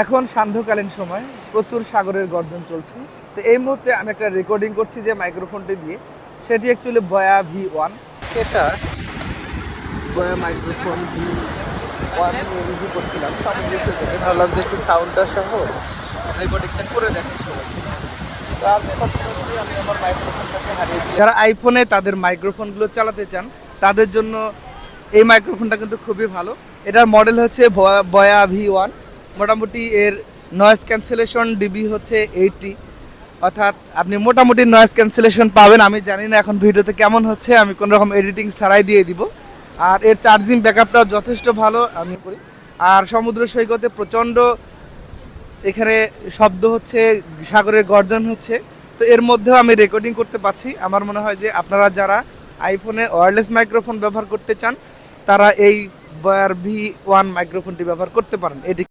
এখন সান্ধ্যকালীন সময়, প্রচুর সাগরের গর্জন চলছে। তো এই মুহূর্তে আমি একটা রেকর্ডিং করছি যে মাইক্রোফোনটি দিয়ে, সেটি অ্যাকচুয়ালি বয়া V1। এটা বয়া মাইক্রোফোন V1 নিয়ে রিভিউ করছিলাম সামুদ্রিক সৈকতে। ভাবলাম যে একটু সাউন্ডটা সহ রেকর্ডিংটা করে দেখি সবাই। যারা আইফোনে তাদের মাইক্রোফোনগুলো চালাতে চান তাদের জন্য এই মাইক্রোফোনটা কিন্তু খুবই ভালো। এটার মডেল হচ্ছে বয়া V1। মোটামুটি এর নয়েজ ক্যান্সেলেশন ডিবি হচ্ছে 80, অর্থাৎ আপনি মোটামুটি নয়েজ ক্যান্সেলেশন পাবেন। আমি জানি না এখন ভিডিওতে কেমন হচ্ছে, আমি কোনো রকম এডিটিং ছাড়াই দিয়ে দিব। আর এর চার্জিং ব্যাকআপটাও যথেষ্ট ভালো আমি করি। আর সমুদ্র সৈকতে প্রচণ্ড এখানে শব্দ হচ্ছে, সাগরের গর্জন হচ্ছে। তো এর মধ্যেও আমি রেকর্ডিং করতে পারছি। আমার মনে হয় যে আপনারা যারা আইফোনে ওয়্যারলেস মাইক্রোফোন ব্যবহার করতে চান তারা এই বয়ার V1 মাইক্রোফোনটি ব্যবহার করতে পারেন। এটি